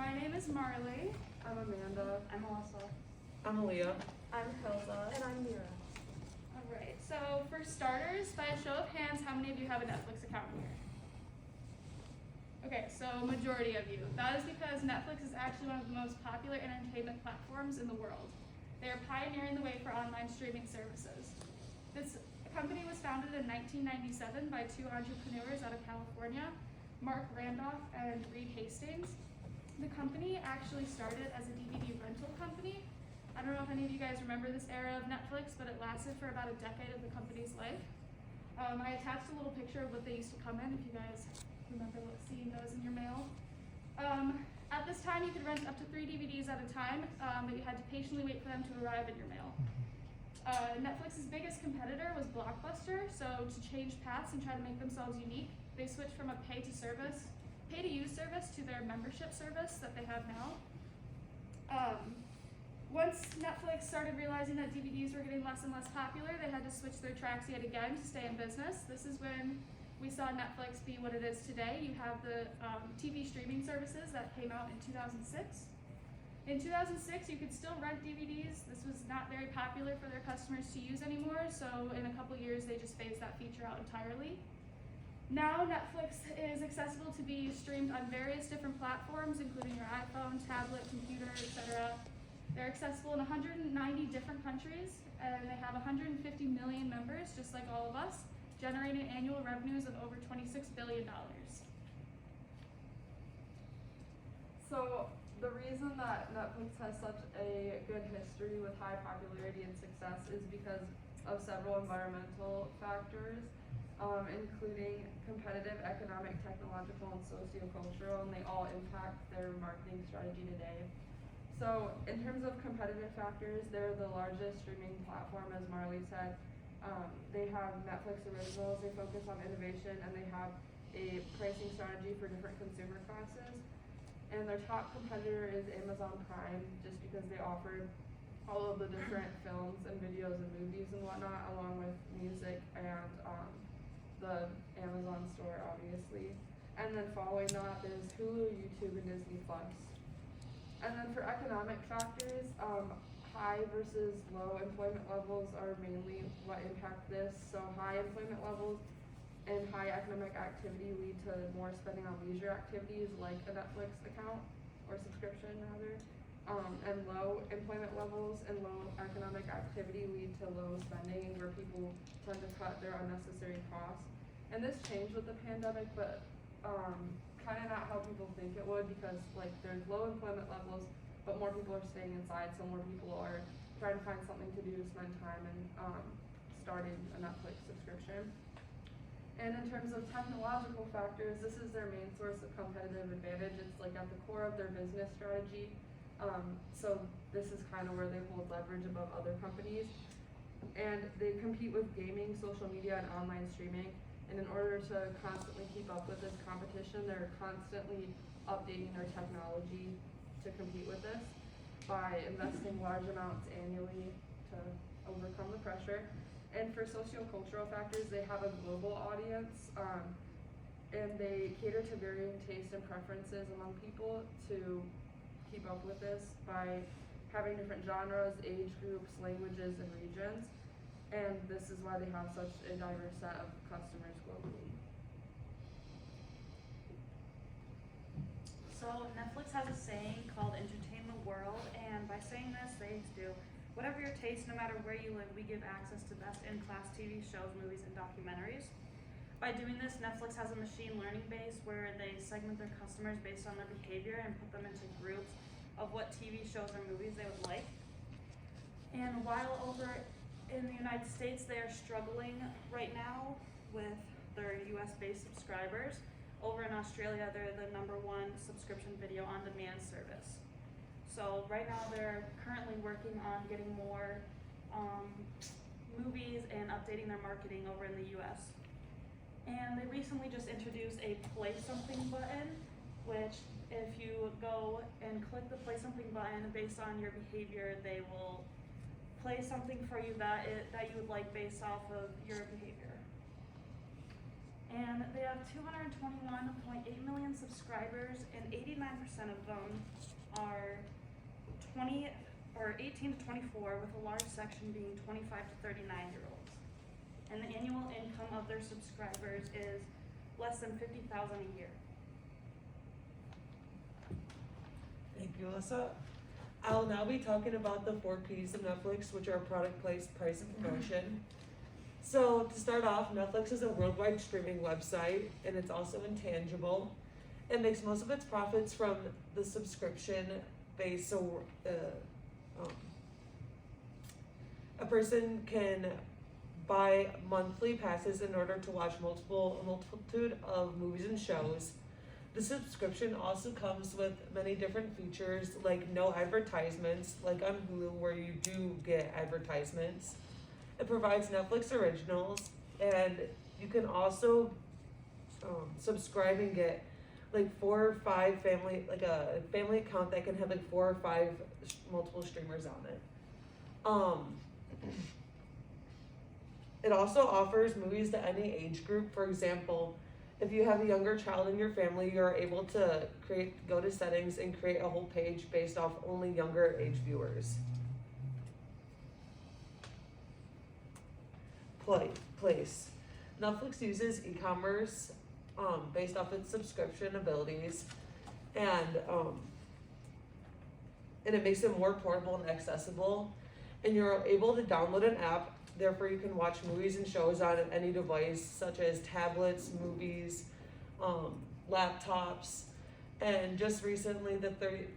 My name is Marley. I'm Amanda. I'm Melissa. I'm Aaliyah. I'm Hilda. And I'm Mira. Alright, so for starters, by a show of hands, how many of you have a Netflix account here? Okay, so majority of you. That is because Netflix is actually one of the most popular entertainment platforms in the world. They are pioneering the way for online streaming services. This company was founded in 1997 by two entrepreneurs out of California, Mark Randolph and Reed Hastings. The company actually started as a DVD rental company. I don't know if any of you guys remember this era of Netflix, but it lasted for about a decade of the company's life. I attached a little picture of what they used to come in, if you guys remember seeing those in your mail. At this time, you could rent up to 3 DVDs at a time, but you had to patiently wait for them to arrive in your mail. Netflix's biggest competitor was Blockbuster, so to change paths and try to make themselves unique, they switched from a pay-to-use service to their membership service that they have now. Once Netflix started realizing that DVDs were getting less and less popular, they had to switch their tracks yet again to stay in business. This is when we saw Netflix be what it is today. You have the TV streaming services that came out in 2006. In 2006, you could still rent DVDs. This was not very popular for their customers to use anymore, so in a couple years, they just phased that feature out entirely. Now, Netflix is accessible to be streamed on various different platforms, including your iPhone, tablet, computer, etc. They're accessible in 190 different countries, and they have 150 million members, just like all of us, generating annual revenues of over $26 billion. So the reason that Netflix has such a good history with high popularity and success is because of several environmental factors, including competitive, economic, technological, and sociocultural, and they all impact their marketing strategy today. So in terms of competitive factors, they're the largest streaming platform, as Marley said. They have Netflix originals, they focus on innovation, and they have a pricing strategy for different consumer classes. And their top competitor is Amazon Prime, just because they offer all of the different films and videos and movies and whatnot, along with music and the Amazon store, obviously. And then following that, there's Hulu, YouTube, and Disney+. And then for economic factors, high versus low employment levels are mainly what impact this. So high employment levels and high economic activity lead to more spending on leisure activities like a Netflix account or subscription rather. And low employment levels and low economic activity lead to low spending, where people tend to cut their unnecessary costs. And this changed with the pandemic, but kind of not how people think it would, because like there's low employment levels, but more people are staying inside, so more people are trying to find something to do to spend time and starting a Netflix subscription. And in terms of technological factors, this is their main source of competitive advantage. It's like at the core of their business strategy. So this is kind of where they hold leverage above other companies. And they compete with gaming, social media, and online streaming. And in order to constantly keep up with this competition, they're constantly updating their technology to compete with this by investing large amounts annually to overcome the pressure. And for sociocultural factors, they have a global audience, and they cater to varying tastes and preferences among people to keep up with this by having different genres, age groups, languages, and regions. And this is why they have such a diverse set of customers globally. So Netflix has a saying called entertain the world, and by saying this, they do whatever your taste, no matter where you live, we give access to best in-class TV shows, movies, and documentaries. By doing this, Netflix has a machine learning base where they segment their customers based on their behavior and put them into groups of what TV shows or movies they would like. And while over in the United States, they are struggling right now with their US-based subscribers. Over in Australia, they're the #1 subscription video on demand service. So right now they're currently working on getting more movies and updating their marketing over in the US. And they recently just introduced a play something button, which if you go and click the play something button based on your behavior, they will play something for you that you would like based off of your behavior. And they have 221.8 million subscribers, and 89% of them are 18 to 24, with a large section being 25 to 39-year-olds. And the annual income of their subscribers is less than $50,000 a year. Thank you, Alyssa. I'll now be talking about the 4 Ps of Netflix, which are product, place, price, and promotion. So to start off, Netflix is a worldwide streaming website, and it's also intangible. It makes most of its profits from the subscription base, so a person can buy monthly passes in order to watch a multitude of movies and shows. The subscription also comes with many different features, like no advertisements, like on Hulu where you do get advertisements. It provides Netflix originals, and you can also subscribe and get like 4 or 5 family, like a family account that can have like 4 or 5 multiple streamers on it. It also offers movies to any age group. For example, if you have a younger child in your family, you're able to go to settings and create a whole page based off only younger age viewers. Place. Netflix uses e-commerce based off its subscription abilities, and it makes it more portable and accessible. And you're able to download an app, therefore you can watch movies and shows on any device, such as tablets, movies, laptops. And just recently,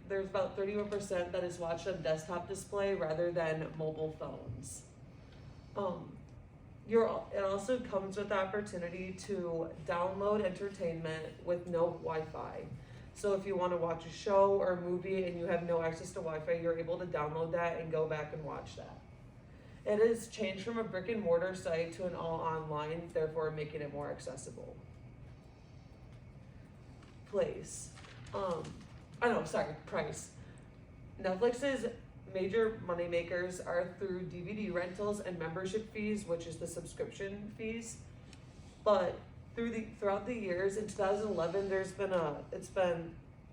there's about 31% that is watched on desktop display rather than mobile phones. It also comes with the opportunity to download entertainment with no Wi-Fi. So if you want to watch a show or a movie and you have no access to Wi-Fi, you're able to download that and go back and watch that. It has changed from a brick and mortar site to an all online, therefore making it more accessible. Price. Netflix's major money makers are through DVD rentals and membership fees, which is the subscription fees. But throughout the years, in 2011,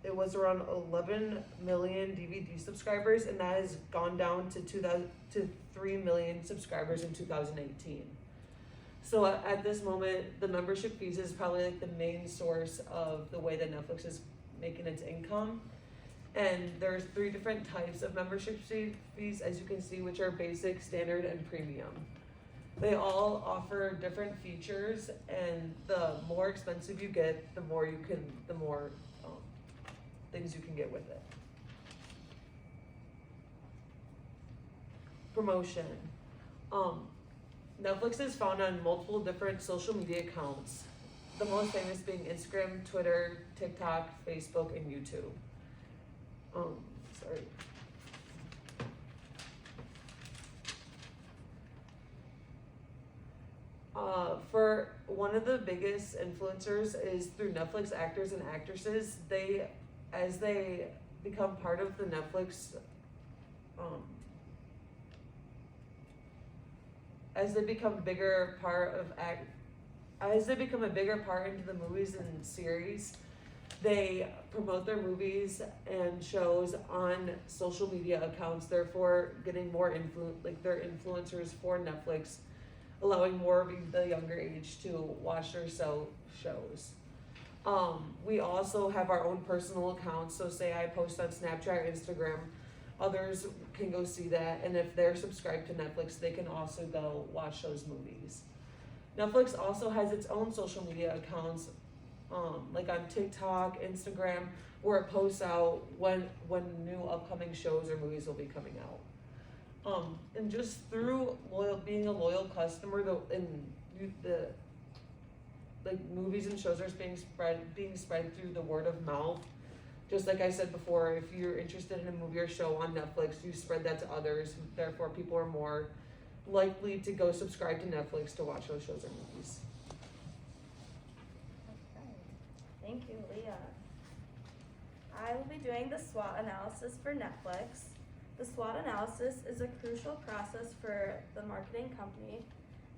it was around 11 million DVD subscribers, and that has gone down to 3 million subscribers in 2018. So at this moment, the membership fees is probably like the main source of the way that Netflix is making its income. And there's 3 different types of membership fees, as you can see, which are basic, standard, and premium. They all offer different features, and the more expensive you get, the more things you can get with it. Promotion. Netflix is found on multiple different social media accounts, the most famous being Instagram, Twitter, TikTok, Facebook, and YouTube. For one of the biggest influencers is through Netflix actors and actresses. As they become part of the Netflix, as they become a bigger part into the movies and series, they promote their movies and shows on social media accounts, therefore getting more they're influencers for Netflix, allowing more of the younger age to watch their shows. We also have our own personal accounts, so say I post on Snapchat or Instagram, others can go see that, and if they're subscribed to Netflix, they can also go watch those movies. Netflix also has its own social media accounts, like on TikTok, Instagram, where it posts out when new upcoming shows or movies will be coming out. And just through being a loyal customer, movies and shows are being spread through the word of mouth. Just like I said before, if you're interested in a movie or show on Netflix, you spread that to others. Therefore, people are more likely to go subscribe to Netflix to watch those shows or movies. Thank you, Leah. I will be doing the SWOT analysis for Netflix. The SWOT analysis is a crucial process for the marketing company.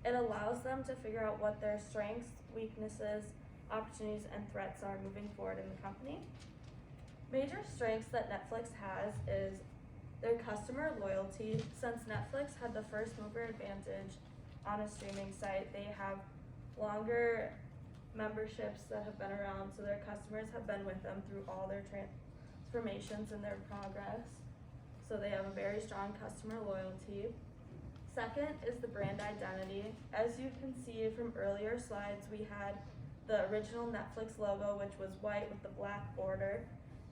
It allows them to figure out what their strengths, weaknesses, opportunities, and threats are moving forward in the company. Major strengths that Netflix has is their customer loyalty. Since Netflix had the first mover advantage on a streaming site, they have longer memberships that have been around, so their customers have been with them through all their transformations and their progress. So they have a very strong customer loyalty. Second is the brand identity. As you can see from earlier slides, we had the original Netflix logo, which was white with the black border.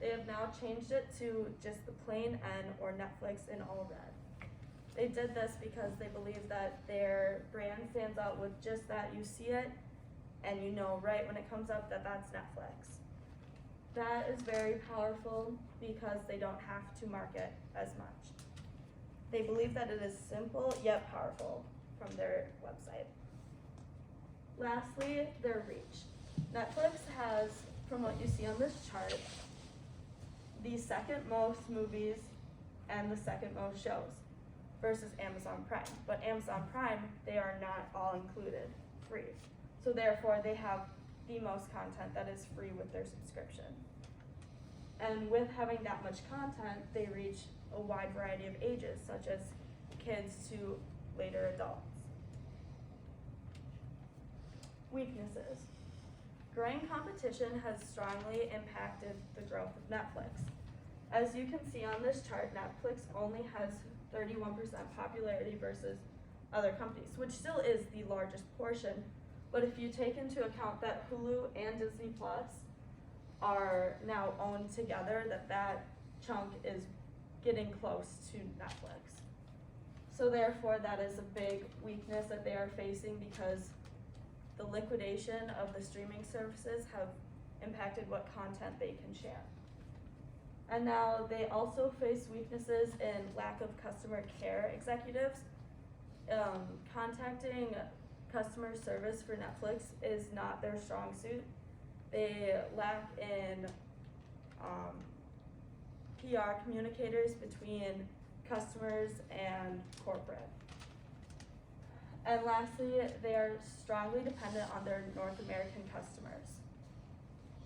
They have now changed it to just the plain N or Netflix in all red. They did this because they believe that their brand stands out with just that. You see it and you know right when it comes up that that's Netflix. That is very powerful because they don't have to market as much. They believe that it is simple yet powerful from their website. Lastly, their reach. Netflix has, from what you see on this chart, the second most movies and the second most shows versus Amazon Prime. But Amazon Prime, they are not all included free. So therefore, they have the most content that is free with their subscription. And with having that much content, they reach a wide variety of ages, such as kids to later adults. Weaknesses. Growing competition has strongly impacted the growth of Netflix. As you can see on this chart, Netflix only has 31% popularity versus other companies, which still is the largest portion. But if you take into account that Hulu and Disney Plus are now owned together, that chunk is getting close to Netflix. So therefore, that is a big weakness that they are facing because the liquidation of the streaming services have impacted what content they can share. And now they also face weaknesses in lack of customer care executives. Contacting customer service for Netflix is not their strong suit. They lack in PR communicators between customers and corporate. And lastly, they are strongly dependent on their North American customers.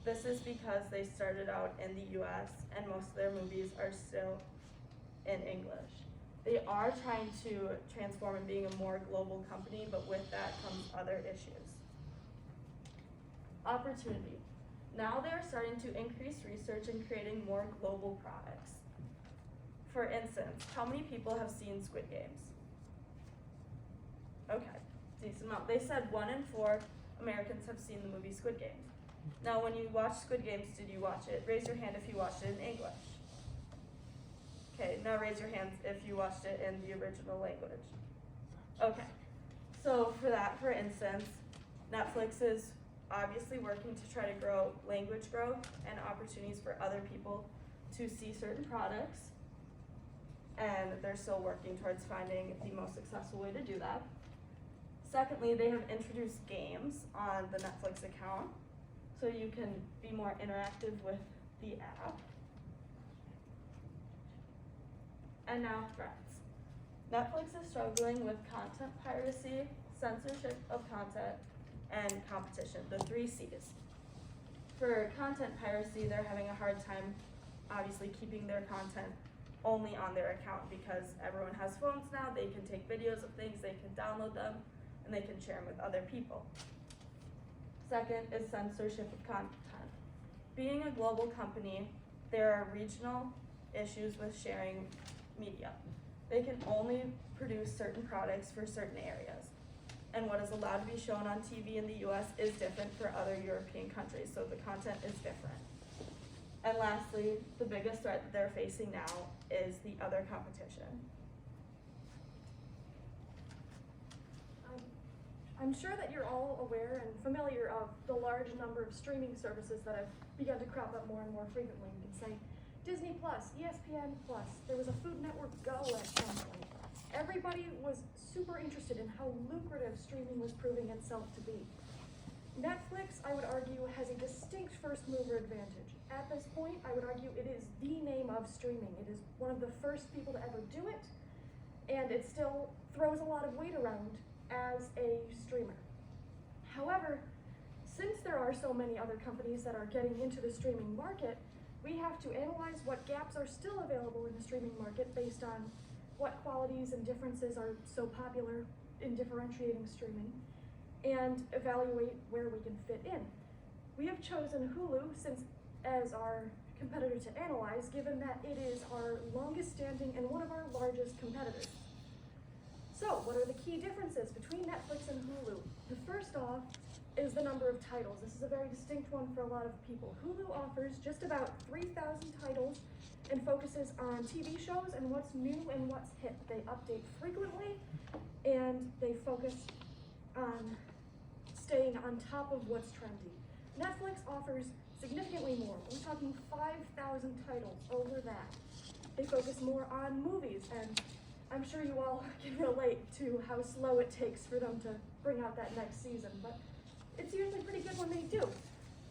This is because they started out in the US and most of their movies are still in English. They are trying to transform and being a more global company, but with that comes other issues. Opportunity. Now they are starting to increase research and creating more global products. For instance, how many people have seen Squid Games? Okay, decent amount. They said 1 in 4 Americans have seen the movie Squid Games. Now when you watch Squid Games, did you watch it? Raise your hand if you watched it in English. Okay, now raise your hands if you watched it in the original language. Okay, so for instance, Netflix is obviously working to try to grow language growth and opportunities for other people to see certain products. And they're still working towards finding the most successful way to do that. Secondly, they have introduced games on the Netflix account, so you can be more interactive with the app. And now threats. Netflix is struggling with content piracy, censorship of content, and competition, the 3 C's. For content piracy, they're having a hard time obviously keeping their content only on their account because everyone has phones now, they can take videos of things, they can download them, and they can share them with other people. Second is censorship of content. Being a global company, there are regional issues with sharing media. They can only produce certain products for certain areas. And what is allowed to be shown on TV in the US is different for other European countries, so the content is different. And lastly, the biggest threat that they're facing now is the other competition. I'm sure that you're all aware and familiar of the large number of streaming services that have begun to crop up more and more frequently. You can say Disney Plus, ESPN Plus, there was a Food Network Go at some point. Everybody was super interested in how lucrative streaming was proving itself to be. Netflix, I would argue, has a distinct first mover advantage. At this point, I would argue it is the name of streaming. It is one of the first people to ever do it, and it still throws a lot of weight around as a streamer. However, Since there are so many other companies that are getting into the streaming market, we have to analyze what gaps are still available in the streaming market based on what qualities and differences are so popular in differentiating streaming, and evaluate where we can fit in. We have chosen Hulu as our competitor to analyze, given that it is our longest standing and one of our largest competitors. So, what are the key differences between Netflix and Hulu? The first off is the number of titles. This is a very distinct one for a lot of people. Hulu offers just about 3,000 titles and focuses on TV shows and what's new and what's hit. They update frequently, and they focus on staying on top of what's trendy. Netflix offers significantly more. We're talking 5,000 titles over that. They focus more on movies, and I'm sure you all can relate to how slow it takes for them to bring out that next season, but it's usually pretty good when they do.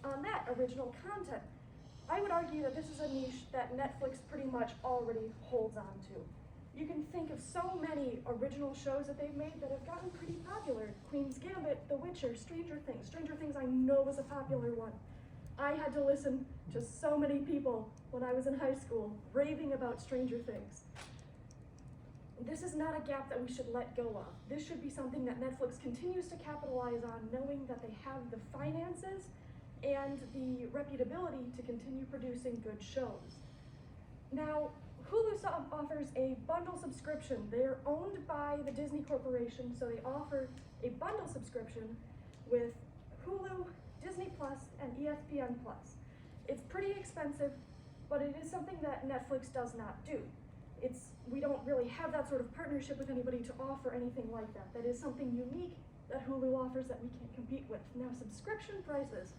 On that original content, I would argue that this is a niche that Netflix pretty much already holds on to. You can think of so many original shows that they've made that have gotten pretty popular. Queen's Gambit, The Witcher, Stranger Things. Stranger Things I know was a popular one. I had to listen to so many people when I was in high school raving about Stranger Things. This is not a gap that we should let go of. This should be something that Netflix continues to capitalize on, knowing that they have the finances and the reputability to continue producing good shows. Now, Hulu offers a bundle subscription. They are owned by the Disney Corporation, so they offer a bundle subscription with Hulu, Disney Plus, and ESPN Plus. It's pretty expensive, but it is something that Netflix does not do. We don't really have that sort of partnership with anybody to offer anything like that. That is something unique that Hulu offers that we can't compete with. Now, subscription prices.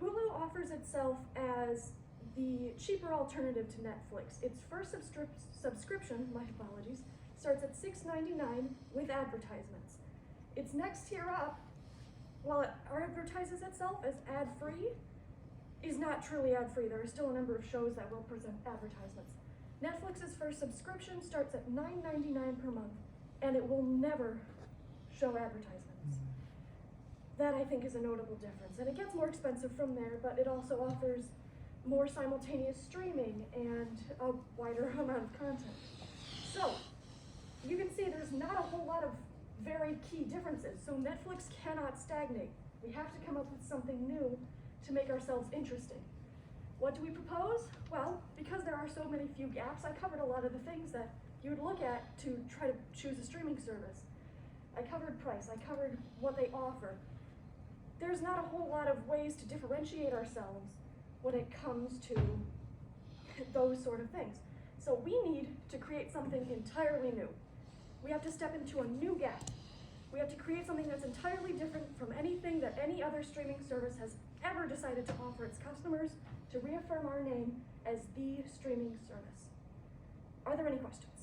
Hulu offers itself as the cheaper alternative to Netflix. Its first subscription, my apologies, starts at $6.99 with advertisements. Its next tier up, while it advertises itself as ad-free, is not truly ad-free. There are still a number of shows that will present advertisements. Netflix's first subscription starts at $9.99 per month, and it will never show advertisements. That, I think, is a notable difference. And it gets more expensive from there, but it also offers more simultaneous streaming and a wider amount of content. So, you can see there's not a whole lot of very key differences. So Netflix cannot stagnate. We have to come up with something new to make ourselves interesting. What do we propose? Well, because there are so many few gaps, I covered a lot of the things that you would look at to try to choose a streaming service. I covered price, I covered what they offer. There's not a whole lot of ways to differentiate ourselves when it comes to those sort of things. So we need to create something entirely new. We have to step into a new gap. We have to create something that's entirely different from anything that any other streaming service has ever decided to offer its customers, to reaffirm our name as the streaming service. Are there any questions?